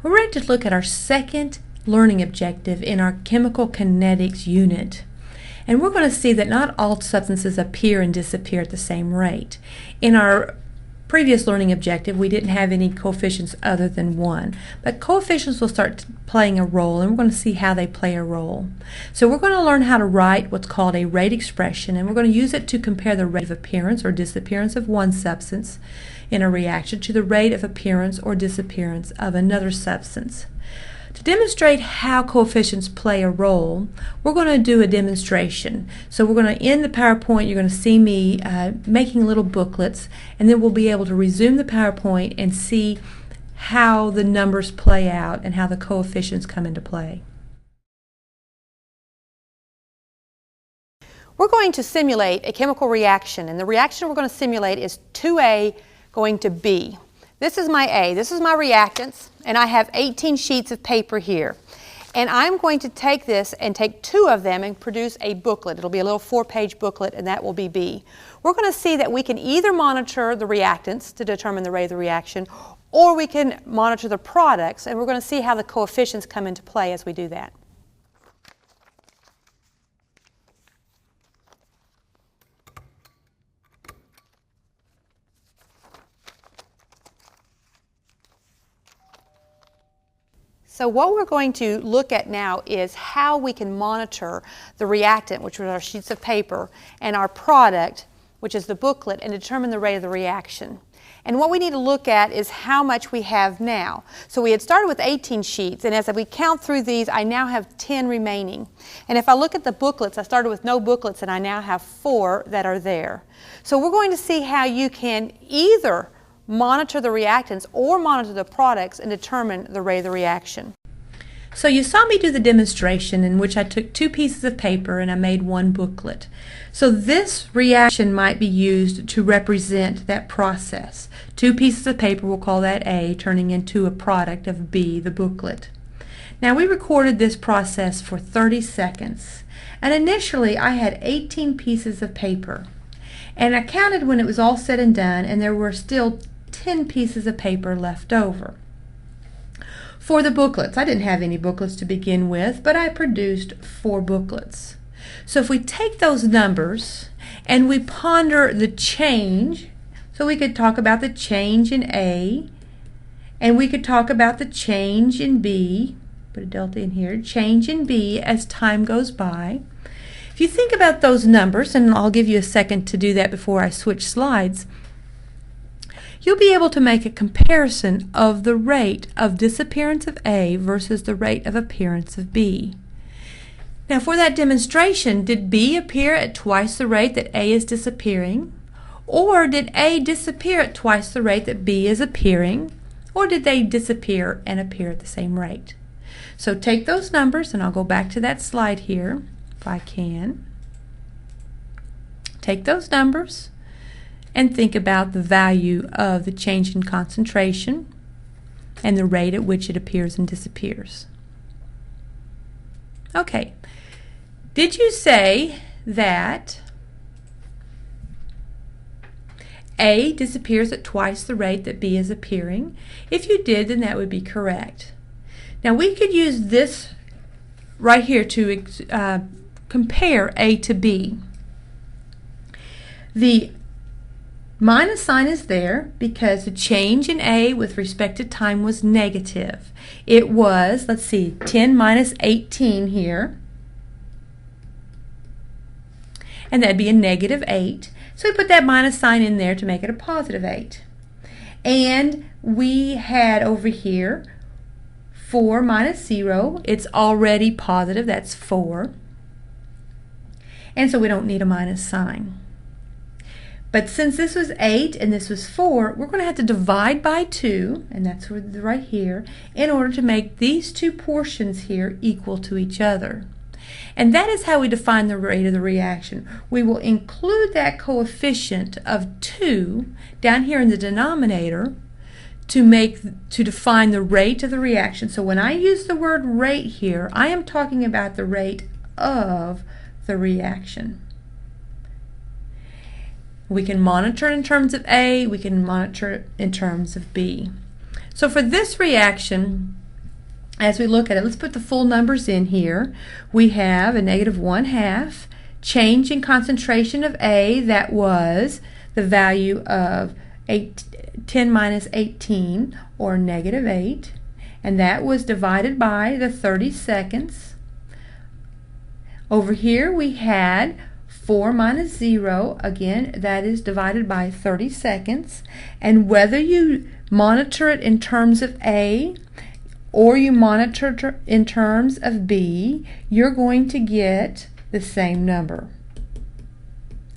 We're ready to look at our second learning objective in our chemical kinetics unit. And we're going to see that not all substances appear and disappear at the same rate. In our previous learning objective, we didn't have any coefficients other than 1. But coefficients will start playing a role, and we're going to see how they play a role. So we're going to learn how to write what's called a rate expression, and we're going to use it to compare the rate of appearance or disappearance of one substance in a reaction to the rate of appearance or disappearance of another substance. To demonstrate how coefficients play a role, we're going to do a demonstration. So we're going to, in the PowerPoint, you're going to see me making little booklets, and then we'll be able to resume the PowerPoint and see how the numbers play out and how the coefficients come into play. We're going to simulate a chemical reaction, and the reaction we're going to simulate is 2A going to B. This is my A, this is my reactants, and I have 18 sheets of paper here. And I'm going to take this and take 2 of them and produce a booklet. It'll be a little 4-page booklet, and that will be B. We're going to see that we can either monitor the reactants to determine the rate of the reaction, or we can monitor the products, and we're going to see how the coefficients come into play as we do that. So what we're going to look at now is how we can monitor the reactant, which are our sheets of paper, and our product, which is the booklet, and determine the rate of the reaction. And what we need to look at is how much we have now. So we had started with 18 sheets, and as we count through these, I now have 10 remaining. And if I look at the booklets, I started with no booklets, and I now have 4 that are there. So we're going to see how you can either monitor the reactants or monitor the products and determine the rate of the reaction. So you saw me do the demonstration in which I took 2 pieces of paper and I made 1 booklet. So this reaction might be used to represent that process. 2 pieces of paper, we'll call that A, turning into a product of B, the booklet. Now we recorded this process for 30 seconds, and initially I had 18 pieces of paper. And I counted when it was all said and done, and there were still 10 pieces of paper left over. For the booklets, I didn't have any booklets to begin with, but I produced 4 booklets. So if we take those numbers and we ponder the change, so we could talk about the change in A, and we could talk about the change in B, put a delta in here, change in B as time goes by. If you think about those numbers, and I'll give you a second to do that before I switch slides, you'll be able to make a comparison of the rate of disappearance of A versus the rate of appearance of B. Now for that demonstration, did B appear at twice the rate that A is disappearing? Or did A disappear at twice the rate that B is appearing? Or did they disappear and appear at the same rate? So take those numbers, and I'll go back to that slide here if I can. Take those numbers and think about the value of the change in concentration and the rate at which it appears and disappears. Okay, did you say that A disappears at twice the rate that B is appearing? If you did, then that would be correct. Now we could use this right here to compare A to B. The minus sign is there because the change in A with respect to time was negative. It was, let's see, 10 minus 18 here, and that'd be a negative 8. So we put that minus sign in there to make it a positive 8. And we had over here 4 minus 0. It's already positive, that's 4. And so we don't need a minus sign. But since this was 8 and this was 4, we're going to have to divide by 2, and that's right here, in order to make these 2 portions here equal to each other. And that is how we define the rate of the reaction. We will include that coefficient of 2 down here in the denominator to define the rate of the reaction. So when I use the word rate here, I am talking about the rate of the reaction. We can monitor in terms of A, we can monitor in terms of B. So for this reaction, as we look at it, let's put the full numbers in here. We have a negative 1/2, change in concentration of A, that was the value of 10 minus 18, or negative 8, and that was divided by the 30 seconds. Over here we had 4 minus 0, again that is divided by 30 seconds, and whether you monitor it in terms of A or you monitor in terms of B, you're going to get the same number.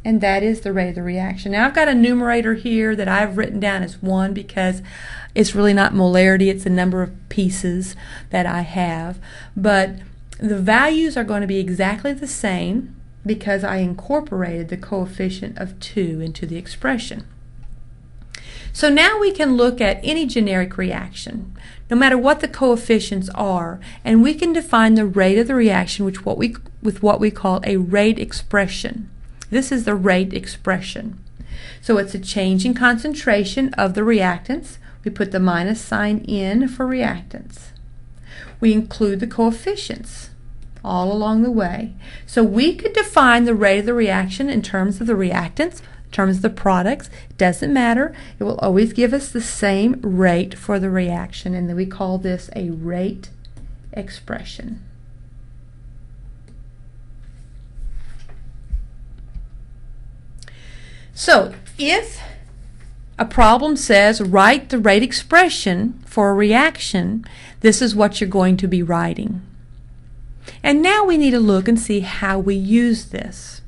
And that is the rate of the reaction. Now I've got a numerator here that I've written down as 1 because it's really not molarity, it's the number of pieces that I have. But the values are going to be exactly the same because I incorporated the coefficient of 2 into the expression. So now we can look at any generic reaction, no matter what the coefficients are, and we can define the rate of the reaction with what we call a rate expression. This is the rate expression. So it's a change in concentration of the reactants. We put the minus sign in for reactants. We include the coefficients all along the way. So we could define the rate of the reaction in terms of the reactants, in terms of the products. It doesn't matter. It will always give us the same rate for the reaction, and then we call this a rate expression. So if a problem says write the rate expression for a reaction, this is what you're going to be writing. And now we need to look and see how we use this.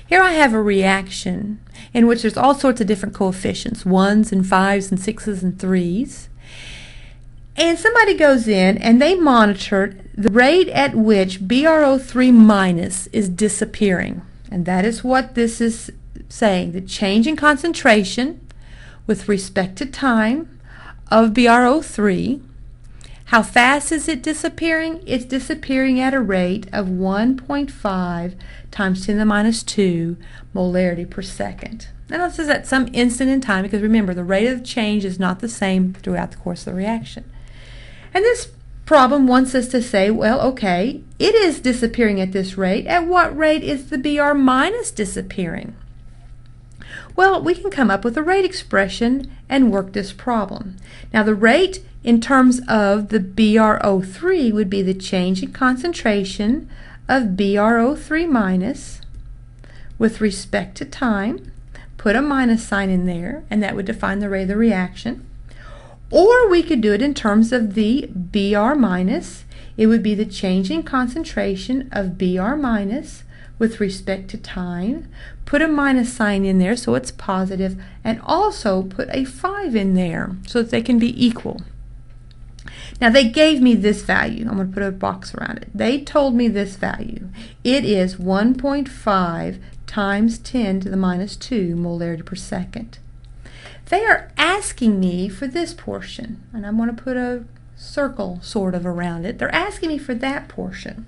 Here I have a reaction in which there's all sorts of different coefficients, 1s and 5s and 6s and 3s. And somebody goes in and they monitored the rate at which BrO3 minus is disappearing. And that is what this is saying, the change in concentration with respect to time of BrO3. How fast is it disappearing? It's disappearing at a rate of 1.5 times 10 to the minus 2 molarity per second. Now this is at some instant in time, because remember, the rate of change is not the same throughout the course of the reaction. And this problem wants us to say, well, okay, it is disappearing at this rate. At what rate is the Br minus disappearing? Well, we can come up with a rate expression and work this problem. Now the rate in terms of the BrO3 would be the change in concentration of BrO3 minus with respect to time. Put a minus sign in there, and that would define the rate of the reaction. Or we could do it in terms of the Br minus. It would be the change in concentration of Br minus with respect to time. Put a minus sign in there so it's positive, and also put a 5 in there so that they can be equal. Now they gave me this value. I'm going to put a box around it. They told me this value. It is 1.5 times 10 to the minus 2 molarity per second. They are asking me for this portion, and I'm going to put a circle sort of around it. They're asking me for that portion.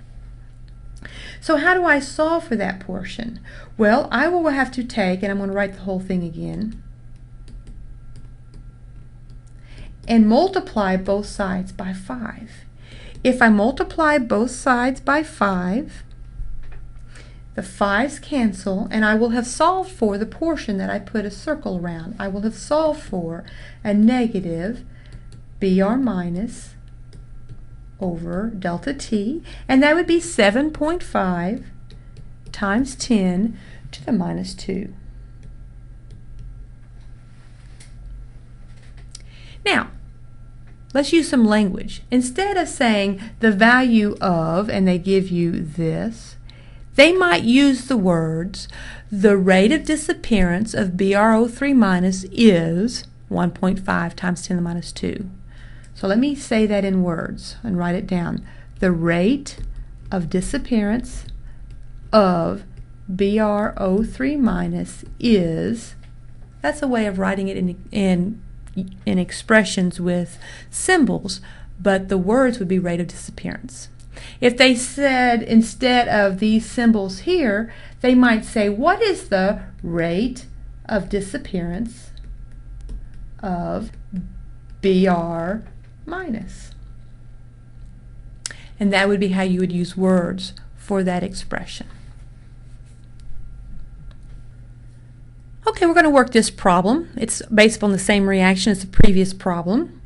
So how do I solve for that portion? Well, I will have to take, and I'm going to write the whole thing again, and multiply both sides by 5. If I multiply both sides by 5, the 5's cancel, and I will have solved for the portion that I put a circle around. I will have solved for a negative Br minus over delta T, and that would be 7.5 times 10 to the minus 2. Now, let's use some language. Instead of saying the value of, and they give you this, they might use the words, the rate of disappearance of BrO3 minus is 1.5 times 10 to the minus 2. So let me say that in words and write it down. The rate of disappearance of BrO3 minus is, that's a way of writing it in expressions with symbols, but the words would be rate of disappearance. If they said, instead of these symbols here, they might say, what is the rate of disappearance of BrO3 minus. And that would be how you would use words for that expression. Okay, we're going to work this problem. It's based upon the same reaction as the previous problem.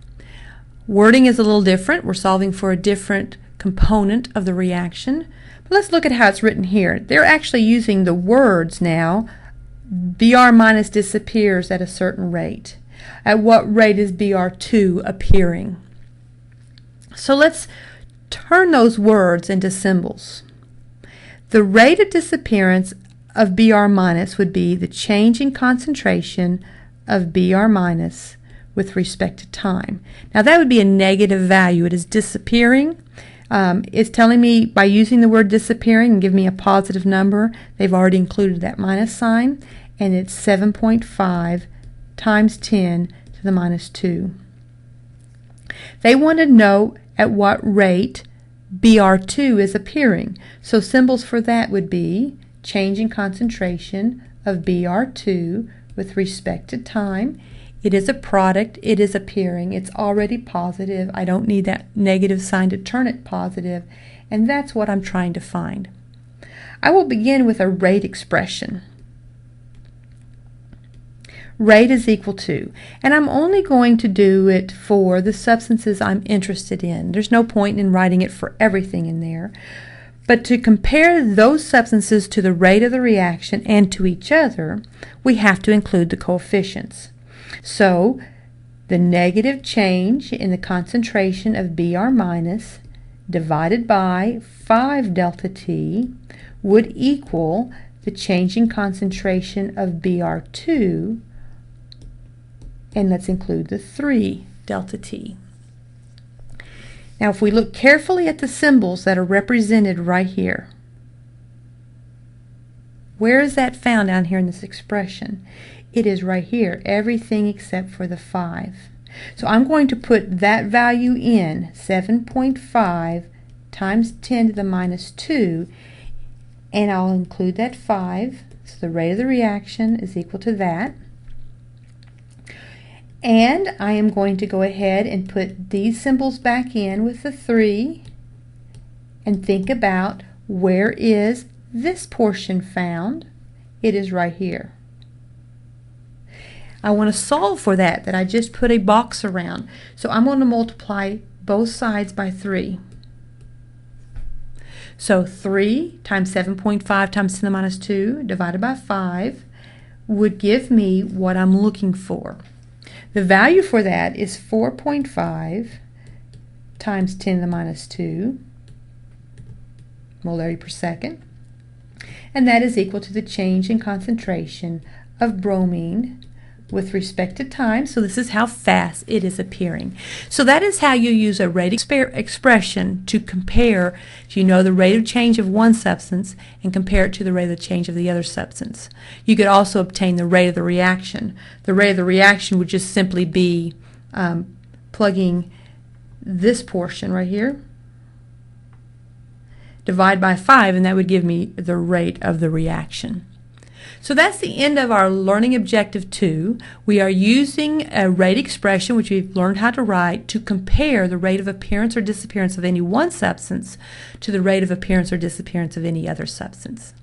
Wording is a little different. We're solving for a different component of the reaction. But let's look at how it's written here. They're actually using the words now. Br minus disappears at a certain rate. At what rate is Br2 appearing? So let's turn those words into symbols. The rate of disappearance of Br minus would be the change in concentration of Br minus with respect to time. Now that would be a negative value. It is disappearing. It's telling me by using the word disappearing and give me a positive number. They've already included that minus sign, and it's 7.5 times 10 to the minus 2. They want to know at what rate Br2 is appearing. So symbols for that would be change in concentration of Br2 with respect to time. It is a product. It is appearing. It's already positive. I don't need that negative sign to turn it positive. And that's what I'm trying to find. I will begin with a rate expression. Rate is equal to, and I'm only going to do it for the substances I'm interested in. There's no point in writing it for everything in there. But to compare those substances to the rate of the reaction and to each other, we have to include the coefficients. So the negative change in the concentration of Br minus divided by 5 delta T would equal the change in concentration of Br2, and let's include the 3 delta T. Now if we look carefully at the symbols that are represented right here, where is that found down here in this expression? It is right here, everything except for the 5. So I'm going to put that value in, 7.5 times 10 to the minus 2, and I'll include that 5, so the rate of the reaction is equal to that. And I am going to go ahead and put these symbols back in with the 3 and think about where is this portion found. It is right here. I want to solve for that I just put a box around. So I'm going to multiply both sides by 3. So 3 times 7.5 times 10 to the minus 2 divided by 5 would give me what I'm looking for. The value for that is 4.5 times 10 to the minus 2 molari per second, and that is equal to the change in concentration of bromine with respect to time. So this is how fast it is appearing. So that is how you use a rate expression to compare, if you know the rate of change of one substance, and compare it to the rate of change of the other substance. You could also obtain the rate of the reaction. The rate of the reaction would just simply be plugging this portion right here, divide by 5, and that would give me the rate of the reaction. So that's the end of our learning objective 2. We are using a rate expression, which we've learned how to write, to compare the rate of appearance or disappearance of any one substance to the rate of appearance or disappearance of any other substance.